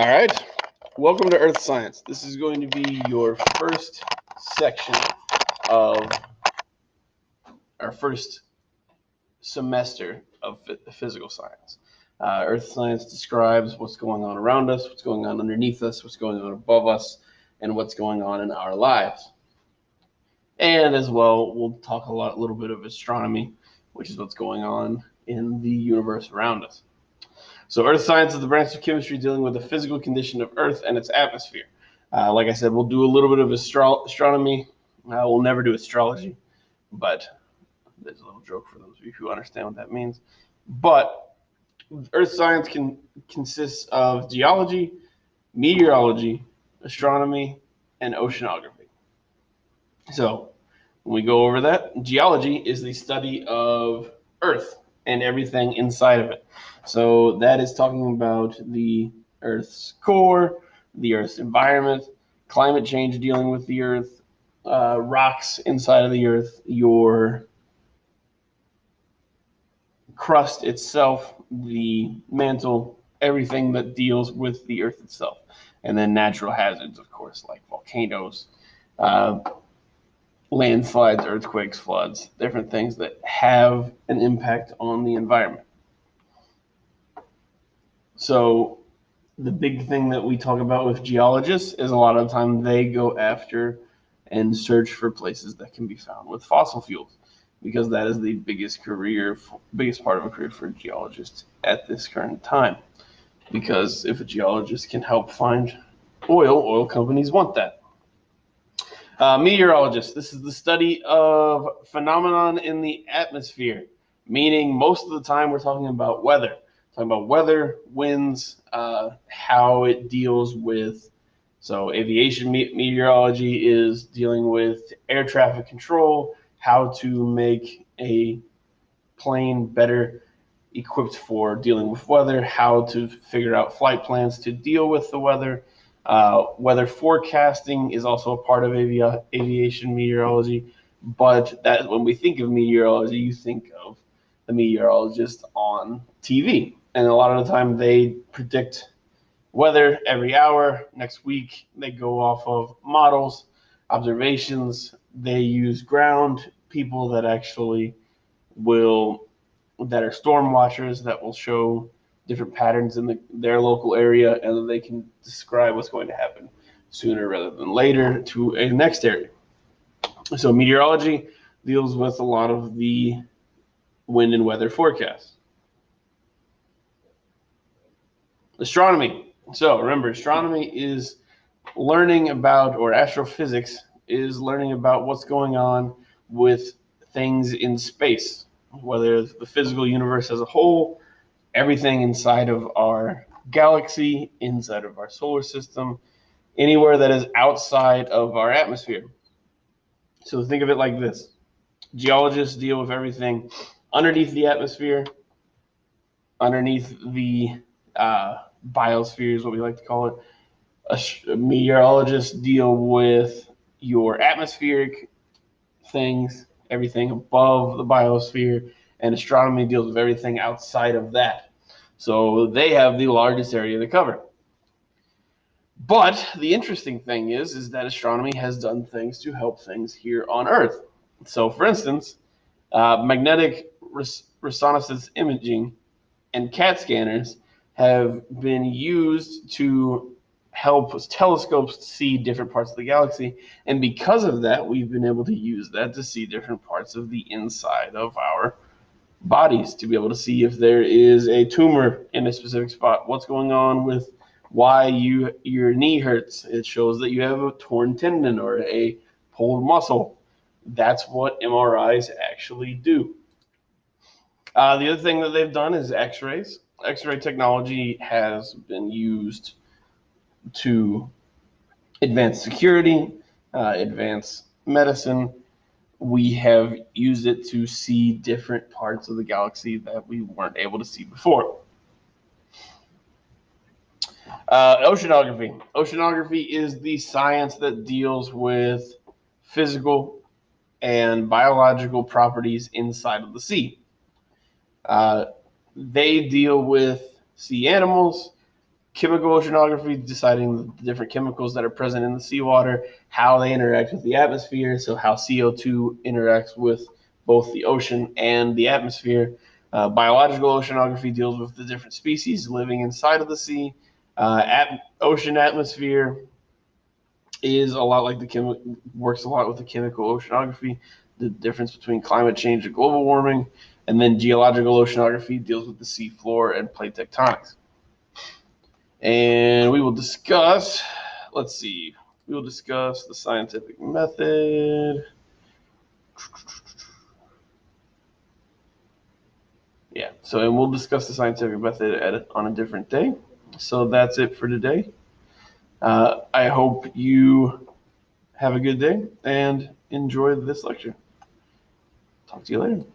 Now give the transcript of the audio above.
All right. Welcome to Earth Science. This is going to be your first section of our first semester of physical science. Earth Science describes what's going on around us, what's going on underneath us, what's going on above us, and what's going on in our lives. And as well, we'll talk a little bit of astronomy, which is what's going on in the universe around us. So Earth science is the branch of chemistry dealing with the physical condition of Earth and its atmosphere. Like I said, we'll do a little bit of astronomy. We'll never do astrology, but there's a little joke for those of you who understand what that means. But Earth science consists of geology, meteorology, astronomy, and oceanography. So when we go over that, geology is the study of Earth and everything inside of it. So that is talking about the Earth's core, the Earth's environment, climate change dealing with the Earth, rocks inside of the Earth, your crust itself, the mantle, everything that deals with the Earth itself. And then natural hazards, of course, like volcanoes, landslides, earthquakes, floods, different things that have an impact on the environment. So the big thing that we talk about with geologists is a lot of the time they go after and search for places that can be found with fossil fuels, because that is the biggest part of a career for a geologist at this current time. Because if a geologist can help find oil companies want that. Meteorologist, this is the study of phenomenon in the atmosphere, meaning most of the time we're talking about weather. Talking about weather, winds, how it deals with, so aviation meteorology is dealing with air traffic control, how to make a plane better equipped for dealing with weather, how to figure out flight plans to deal with the weather. Weather forecasting is also a part of aviation meteorology, but that when we think of meteorology, you think of the meteorologist on TV. And a lot of the time they predict weather every hour. Next week, they go off of models, observations. They use ground people that actually that are storm watchers that will show different patterns in their local area, and then they can describe what's going to happen sooner rather than later to a next area. So meteorology deals with a lot of the wind and weather forecasts. Astronomy. So remember, astronomy is learning about, or astrophysics is learning about what's going on with things in space, whether the physical universe as a whole, everything inside of our galaxy, inside of our solar system, anywhere that is outside of our atmosphere. So think of it like this. Geologists deal with everything underneath the atmosphere, underneath the biosphere is what we like to call it. Meteorologists deal with your atmospheric things, everything above the biosphere, and astronomy deals with everything outside of that. So they have the largest area to cover. But the interesting thing is that astronomy has done things to help things here on Earth. So, for instance, magnetic resonance imaging and CAT scanners have been used to help telescopes see different parts of the galaxy. And because of that, we've been able to use that to see different parts of the inside of our bodies, to be able to see if there is a tumor in a specific spot, what's going on with why your knee hurts. It shows that you have a torn tendon or a pulled muscle. That's what MRIs actually do. The other thing that they've done is X-rays. X-ray technology has been used to advance security, advance medicine. We have used it to see different parts of the galaxy that we weren't able to see before. Oceanography. Oceanography is the science that deals with physical and biological properties inside of the sea. They deal with sea animals, chemical oceanography, deciding the different chemicals that are present in the seawater, how they interact with the atmosphere, so how CO2 interacts with both the ocean and the atmosphere. Biological oceanography deals with the different species living inside of the sea. Ocean atmosphere is a lot like works a lot with the chemical oceanography, the difference between climate change and global warming, and then geological oceanography deals with the sea floor and plate tectonics. And we will discuss, we will discuss the scientific method. Yeah, and we'll discuss the scientific method on a different day. So that's it for today. I hope you have a good day and enjoy this lecture. Talk to you later.